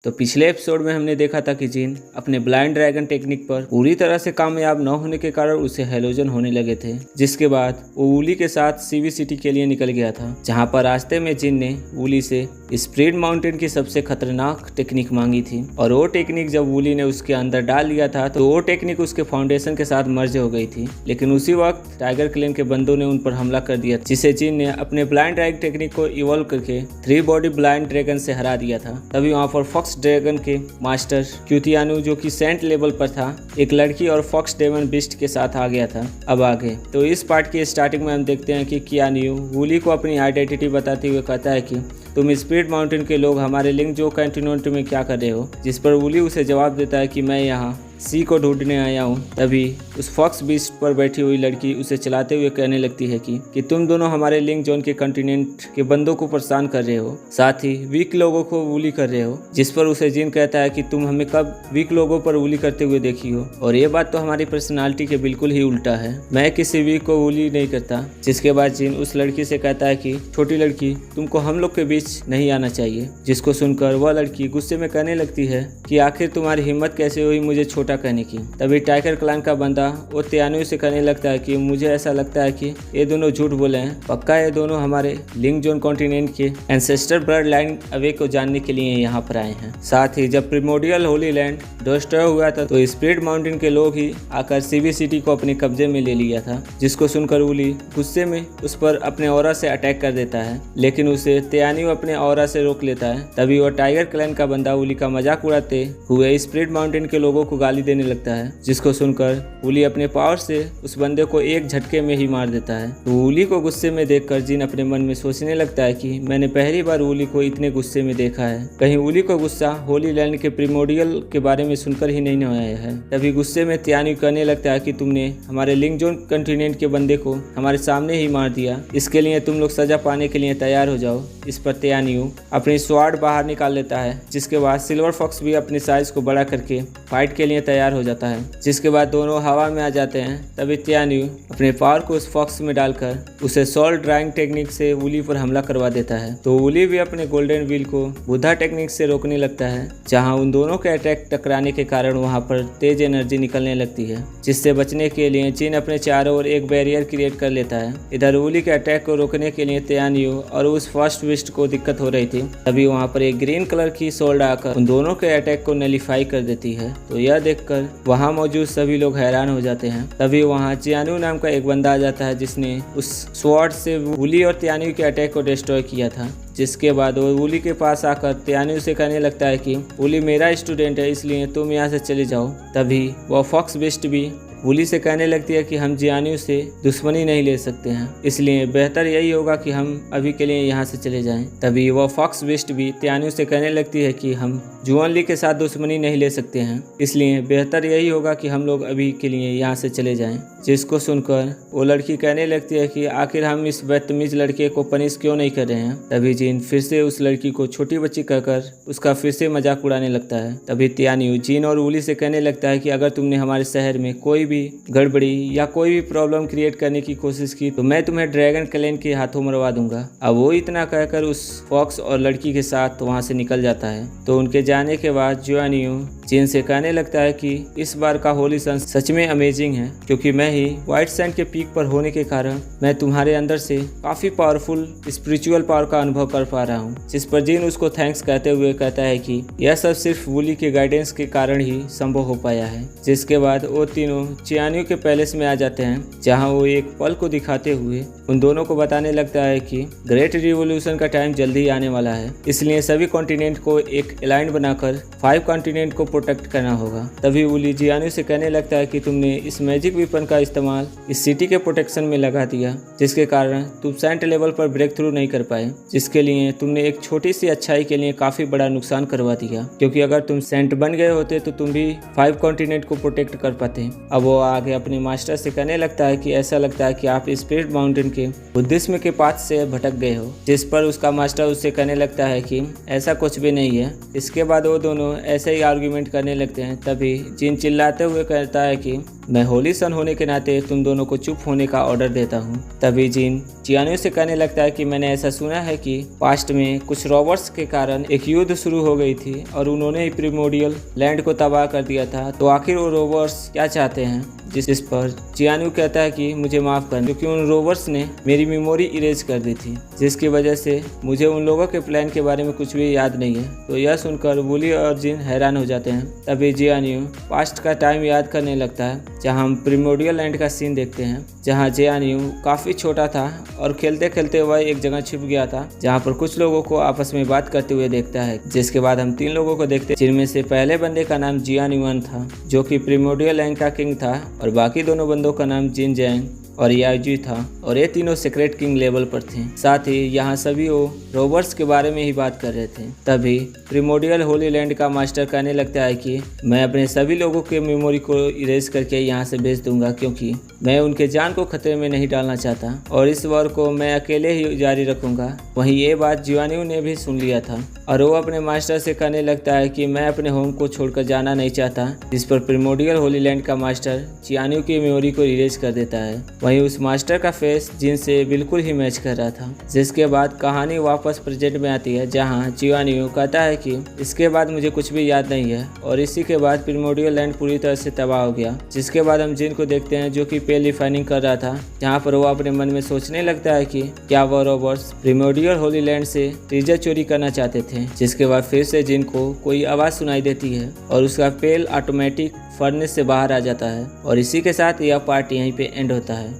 तो पिछले एपिसोड में हमने देखा था कि जिन अपने ब्लाइंड ड्रैगन टेक्निक पर पूरी तरह से कामयाब न होने के कारण उसे हेलोजन होने लगे थे, जिसके बाद वो वूली के साथ सीवी सिटी के लिए निकल गया था, जहां पर रास्ते में जिन ने वूली से स्प्रिट माउंटेन की सबसे खतरनाक टेक्निक मांगी थी। और वो टेक्निक जब वूली ने उसके अंदर डाल लिया था तो वो टेक्निक उसके फाउंडेशन के साथ मर्ज हो गई थी। लेकिन उसी वक्त टाइगर क्लैन के बंदों ने उन पर हमला कर दिया, जिसे जिन ने अपने ब्लाइंड ड्रैगन टेक्निक को इवॉल्व करके 3 बॉडी ब्लाइंड ड्रैगन से हरा दिया था। तभी वहाँ पर फॉक्स ड्रैगन के मास्टर क्यूतियानु, जो कि सेंट लेवल पर था, एक लड़की और फॉक्स डेमन बिस्ट के साथ आ गया था। अब आगे तो इस पार्ट की स्टार्टिंग में हम देखते हैं कि कियानु वूली को अपनी आइडेंटिटी बताते हुए कहता है कि तुम स्पिरिट माउंटेन के लोग हमारे लिंक जो कंटिनेंट में क्या कर रहे हो, जिस पर वूली उसे जवाब देता है कि मैं यहाँ सी को ढूंढने आया हूँ। तभी उस फॉक्स बीस्ट पर बैठी हुई लड़की उसे चलाते हुए कहने लगती है कि तुम दोनों हमारे लिंक जोन के कंटिनेंट के बंदों को परेशान कर रहे हो, साथ ही वीक लोगों को वूली कर रहे हो। जिस पर उसे जिन कहता है कि तुम हमें कब वीक लोगों पर वूली करते हुए देखी हो, और ये बात तो हमारी पर्सनालिटी के बिल्कुल ही उल्टा है, मैं किसी वीक को वूली नहीं करता। जिसके बाद जिन उस लड़की से कहता है कि छोटी लड़की, तुमको हम लोग के बीच नहीं आना चाहिए। जिसको सुनकर वह लड़की गुस्से में कहने लगती है कि आखिर तुम्हारी हिम्मत कैसे हुई मुझे छोटा कहने की। तभी टाइगर क्लैन का बंदा वो त्यानु से कहने लगता है कि मुझे ऐसा लगता है कि ये दोनों झूठ बोले हैं, पक्का ये दोनों हमारे लिंक जोन कॉन्टिनेंट के एंसेस्टर ब्लड लाइन अवे को जानने के लिए यहाँ पर आए हैं। साथ ही जब प्रिमोडियल होली लैंड डिस्ट्रॉय हुआ था तो स्पिरिट माउंटेन के लोग ही आकर सीवी सिटी को अपने कब्जे में ले लिया था। जिसको सुनकर वूली गुस्से में उस पर अपने ऑरा से अटैक कर देता है, लेकिन उसे त्यानु अपने ऑरा से रोक लेता है। तभी वो टाइगर क्लैन का बंदा वूली का मजाक उड़ाते हुए स्पिरिट माउंटेन के लोगों को गाली देने लगता है। जिसको सुनकर वूली अपने पावर से उस बंदे को एक झटके में ही मार देता है। तो वूली को गुस्से में देखकर जिन अपने मन में सोचने लगता है कि मैंने पहली बार वूली को इतने गुस्से में देखा है, कहीं वूली को गुस्सा होली लैंड के प्रिमोडियल के बारे में सुनकर ही नहीं आया है। तभी गुस्से में त्यानु कहने लगता है कि तुमने हमारे लिंक जोन कंटिनेंट के बंदे को हमारे सामने ही मार दिया, इसके लिए तुम लोग सजा पाने के लिए तैयार हो जाओ। इस पर त्यानु अपनी स्वार्ड बाहर निकाल लेता है, जिसके बाद सिल्वर फॉक्स भी अपने साइज को बड़ा करके फाइट के लिए तैयार हो जाता है। जिसके बाद दोनों हवा में आ जाते हैं। तभी त्यानु अपने पावर को उस फॉक्स में डालकर उसे सोल ड्राइंग टेक्निक से वूली पर हमला करवा देता है। तो वूली भी अपने गोल्डन व्हील को बुद्धा टेक्निक से रोकने लगता है, जहां उन दोनों के अटैक टकराने के कारण वहां पर तेज एनर्जी निकलने लगती है। जिससे बचने के लिए जिन अपने चारों ओर एक बैरियर क्रिएट कर लेता है। इधर वूली के अटैक को रोकने के लिए त्यानु और उस फर्स्ट विस्ट को दिक्कत हो रही थी। तभी वहाँ पर एक ग्रीन कलर की सोल्ड आकर उन दोनों के अटैक को नलीफाई कर देती है। तो यह देखकर वहाँ मौजूद सभी लोग हैरान हो जाते हैं। तभी वहाँ चियानु नाम का एक बंदा आ जाता है, जिसने उस स्वॉर्ड से वूली और त्यानु के अटैक को डिस्ट्रॉय किया था। जिसके बाद वो वूली के पास आकर त्यानु से कहने लगता है कि वूली मेरा स्टूडेंट है, इसलिए तुम यहाँ से चले जाओ। तभी वह फॉक्स बिस्ट भी वूली से कहने लगती है कि हम जियानु से दुश्मनी नहीं ले सकते हैं, इसलिए बेहतर यही होगा कि हम अभी के लिए यहाँ से चले जाएं। तभी वह फॉक्स बिस्ट भी त्यानु से कहने लगती है कि हम जुआन ली के साथ दुश्मनी नहीं ले सकते हैं, इसलिए बेहतर यही होगा कि हम लोग अभी के लिए यहाँ से चले जाएं। जिसको सुनकर वो लड़की कहने लगती है कि आखिर हम इस बदतमीज लड़के को पनिश क्यों नहीं कर रहे हैं। तभी जिन फिर से उस लड़की को छोटी बच्ची कहकर उसका फिर से मजाक उड़ाने लगता है। तभी त्यानु जिन और वूली से कहने लगता है कि अगर तुमने हमारे शहर में कोई भी गड़बड़ी या कोई भी प्रॉब्लम क्रिएट करने की कोशिश की तो मैं तुम्हें ड्रैगन क्लैन के हाथों मरवा दूंगा। अब वो इतना कहकर उस फॉक्स और लड़की के साथ वहां से निकल जाता है। तो उनके जाने के बाद जियानु जिन से कहने लगता है कि इस बार का होली सन सच में अमेजिंग है, क्योंकि मैं ही व्हाइट सैंड के पीक पर होने के कारण मैं तुम्हारे अंदर से काफी पावरफुल स्पिरिचुअल पावर का अनुभव कर पा रहा हूँ। जिस पर जिन उसको थैंक्स कहते हुए कहता है कि यह सब सिर्फ वूली के गाइडेंस के कारण ही संभव हो पाया है। जिसके बाद वो तीनों चियानु के पैलेस में आ जाते हैं, जहाँ वो एक पल को दिखाते हुए उन दोनों को बताने लगता है कि ग्रेट रिवॉल्यूशन का टाइम जल्दी ही आने वाला है, इसलिए सभी कॉन्टिनेंट को एक अलाइन बनाकर 5 कॉन्टिनेंट को प्रोटेक्ट करना होगा। तभी वूली जियानु से कहने लगता है कि तुमने इस मैजिक वेपन का इस्तेमाल इस सिटी के प्रोटेक्शन में लगा दिया, जिसके कारण तुम सेंट लेवल पर ब्रेक थ्रू नहीं कर पाए, जिसके लिए तुमने एक छोटी सी अच्छाई के लिए काफी बड़ा नुकसान करवा दिया, क्योंकि अगर तुम सेंट बन गए होते तो तुम भी 5 कॉन्टिनेंट को प्रोटेक्ट कर पाते। अब वो आगे अपने मास्टर से कहने लगता है कि ऐसा लगता है कि आप स्पिरिट माउंटेन के बुद्धिज्म के पाथ से भटक गए हो। जिस पर उसका मास्टर उससे कहने लगता है कि ऐसा कुछ भी नहीं है। इसके बाद वो दोनों ऐसे ही आर्ग्यूमेंट करने लगते हैं। तभी जिन चिल्लाते हुए कहता है कि मैं होली सन होने के नाते तुम दोनों को चुप होने का ऑर्डर देता हूँ। तभी जिन जियानियों से कहने लगता है कि मैंने ऐसा सुना है कि पास्ट में कुछ रॉबर्ट्स के कारण एक युद्ध शुरू हो गई थी और उन्होंने ही प्रिमोडियल लैंड को तबाह कर दिया था। तो आखिर वो रॉबर्ट्स क्या चाहते हैं? जिस पर जियानियो कहता है कि मुझे माफ़ कर, क्योंकि उन रोवर्स ने मेरी मेमोरी इरेज कर दी थी, जिसकी वजह से मुझे उन लोगों के प्लान के बारे में कुछ भी याद नहीं है। तो यह सुनकर वूली और जिन हैरान हो जाते हैं। तभी जियानियो पास्ट का टाइम याद करने लगता है, जहां हम प्रिमोडियल लैंड का सीन देखते हैं, जहां जियानियो काफ़ी छोटा था और खेलते खेलते वह एक जगह छिप गया था, जहां पर कुछ लोगों को आपस में बात करते हुए देखता है। जिसके बाद हम 3 लोगों को देखते हैं, जिनमें से पहले बंदे का नाम जियानियो था, जो कि प्रिमोडियल लैंड का किंग था, और बाकी दोनों बंदों का नाम जिन जैंग और याजी था, और ये तीनों सीक्रेट किंग लेवल पर थे। साथ ही यहाँ सभी वो रोबर्ट्स के बारे में ही बात कर रहे थे। तभी प्रिमोडियल होली लैंड का मास्टर कहने लगता है कि मैं अपने सभी लोगों के मेमोरी को इरेज करके यहाँ से भेज दूंगा, क्योंकि मैं उनके जान को खतरे में नहीं डालना चाहता और इस वॉर को मैं अकेले ही जारी रखूंगा। वहीं ये बात जियानियो ने भी सुन लिया था और वो अपने मास्टर से कहने लगता है कि मैं अपने होम को छोड़कर जाना नहीं चाहता, जिस पर प्रिमोडियल होली लैंड का मास्टर जियानियो की मेमोरी को इरेज कर देता है। वहीं उस मास्टर का फेस जिन से बिल्कुल ही मैच कर रहा था। जिसके बाद कहानी वापस प्रेजेंट में आती है, जहां जियानियो कहता है कि इसके बाद मुझे कुछ भी याद नहीं है, और इसी के बाद प्रिमोडियल लैंड पूरी तरह से तबाह हो गया। जिसके बाद हम जिन को देखते हैं, जो कि पेल रिफाइनिंग कर रहा था, जहां पर वो अपने मन में सोचने लगता है कि क्या वो रॉबर्ट्स प्रिमोडियल होली लैंड से ट्रेजर चोरी करना चाहते थे। जिसके बाद फिर से जिन को कोई आवाज़ सुनाई देती है और उसका पेल ऑटोमेटिक फर्नेस से बाहर आ जाता है, और इसी के साथ यह पार्ट यहीं पे एंड होता है।